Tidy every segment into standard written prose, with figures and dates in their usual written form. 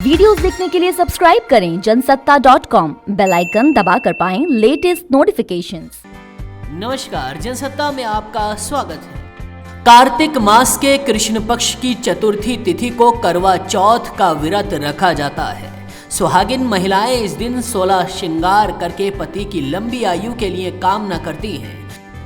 Videos देखने के लिए सब्सक्राइब करें जनसत्ता.com, बेल आइकन दबाकर पाएं लेटेस्ट नोटिफिकेशंस। नमस्कार, जनसत्ता में आपका स्वागत है। कार्तिक मास के कृष्ण पक्ष की चतुर्थी तिथि को करवा चौथ का व्रत रखा जाता है। सुहागिन महिलाएं इस दिन 16 श्रृंगार करके पति की लंबी आयु के लिए कामना करती हैं।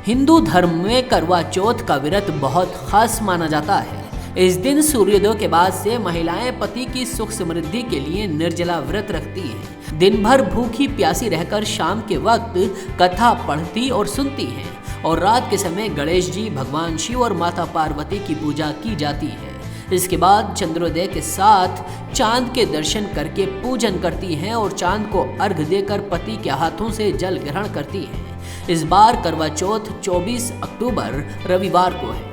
हिंदू धर्म में करवा चौथ का व्रत बहुत खास माना जाता है। इस दिन सूर्योदय के बाद से महिलाएं पति की सुख समृद्धि के लिए निर्जला व्रत रखती हैं। दिन भर भूखी प्यासी रहकर शाम के वक्त कथा पढ़ती और सुनती हैं और रात के समय गणेश जी, भगवान शिव और माता पार्वती की पूजा की जाती है। इसके बाद चंद्रोदय के साथ चांद के दर्शन करके पूजन करती हैं और चांद को अर्घ देकर पति के हाथों से जल ग्रहण करती हैं। इस बार करवा चौथ 24 अक्टूबर रविवार को है।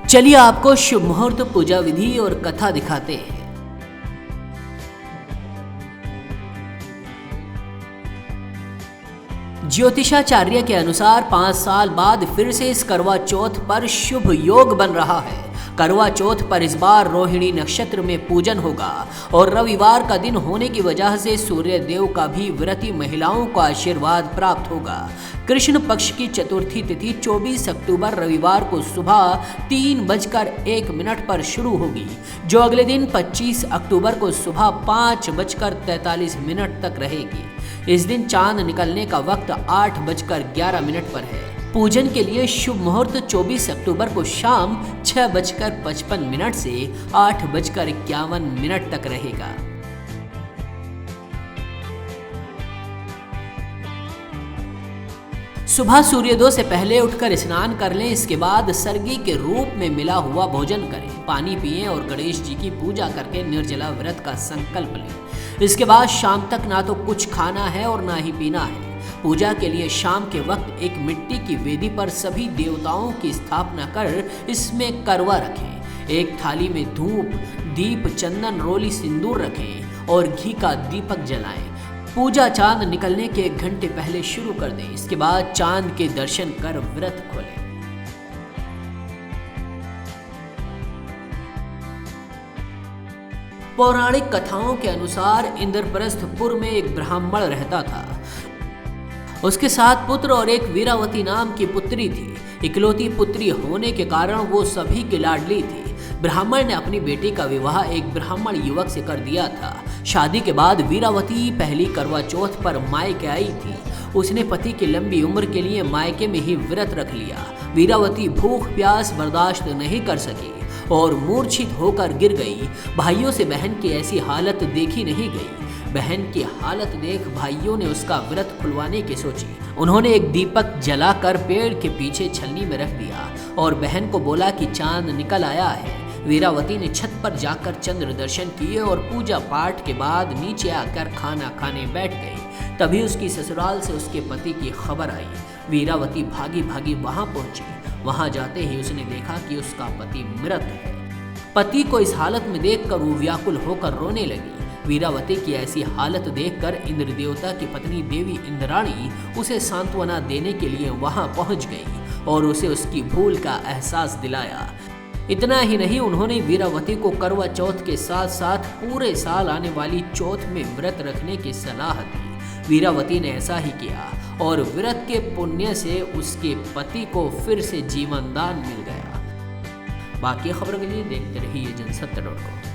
चलिए आपको शुभ मुहूर्त, पूजा विधि और कथा दिखाते हैं। ज्योतिषाचार्य के अनुसार 5 साल बाद फिर से इस करवा चौथ पर शुभ योग बन रहा है। करवा चौथ पर इस बार रोहिणी नक्षत्र में पूजन होगा और रविवार का दिन होने की वजह से सूर्य देव का भी व्रती महिलाओं को आशीर्वाद प्राप्त होगा। कृष्ण पक्ष की चतुर्थी तिथि 24 अक्टूबर रविवार को सुबह 3:01 पर शुरू होगी, जो अगले दिन 25 अक्टूबर को सुबह 5:43 तक रहेगी। इस दिन चांद निकलने का वक्त 8:11 पर है। पूजन के लिए शुभ मुहूर्त 24 अक्टूबर को शाम 6:55 से 8:51 तक रहेगा। सुबह सूर्योदय से पहले उठकर स्नान कर लें। इसके बाद सर्गी के रूप में मिला हुआ भोजन करें, पानी पिएं और गणेश जी की पूजा करके निर्जला व्रत का संकल्प लें। इसके बाद शाम तक ना तो कुछ खाना है और ना ही पीना है। पूजा के लिए शाम के वक्त एक मिट्टी की वेदी पर सभी देवताओं की स्थापना कर इसमें करवा रखें। एक थाली में धूप, दीप, चंदन, रोली, सिंदूर रखें और घी का दीपक जलाएं। पूजा चांद निकलने के 1 घंटे पहले शुरू कर दें। इसके बाद चांद के दर्शन कर व्रत खोलें। पौराणिक कथाओं के अनुसार इंद्रप्रस्थपुर में एक ब्राह्मण रहता था। उसके 7 पुत्र और एक वीरावती नाम की पुत्री थी। इकलौती पुत्री होने के कारण वो सभी की लाडली थी। ब्राह्मण ने अपनी बेटी का विवाह एक ब्राह्मण युवक से कर दिया था। शादी के बाद वीरावती पहली करवा चौथ पर मायके आई थी। उसने पति की लंबी उम्र के लिए मायके में ही व्रत रख लिया। वीरावती भूख प्यास बर्दाश्त नहीं कर सकी और मूर्छित होकर गिर गई। भाइयों से बहन की ऐसी हालत देखी नहीं गई। बहन की हालत देख भाइयों ने उसका व्रत खुलवाने की सोची। उन्होंने एक दीपक जलाकर पेड़ के पीछे छलनी में रख दिया और बहन को बोला कि चांद निकल आया है। वीरावती ने छत पर जाकर चंद्र दर्शन किए और पूजा पाठ के बाद नीचे आकर खाना खाने बैठ गई। तभी उसकी ससुराल से उसके पति की खबर आई। वीरावती भागी भागी वहां पहुंची। वहां जाते ही उसने देखा कि उसका पति मृत है। पति को इस हालत में देखकर वो व्याकुल होकर रोने लगी। वीरावती की ऐसी हालत देखकर इंद्र देवता की पत्नी देवी इंद्राणी उसे सांत्वना देने के लिए वहां पहुंच गई और उसे उसकी भूल का एहसास दिलाया। इतना ही नहीं, उन्होंने वीरावती को करवा चौथ के साथ साथ पूरे साल आने वाली चौथ में व्रत रखने की सलाह दी। वीरावती ने ऐसा ही किया और व्रत के पुण्य से उसके पति को फिर से जीवन दान मिल गया। बाकी खबरों के लिए देखते रहिए जनसत्ता.com।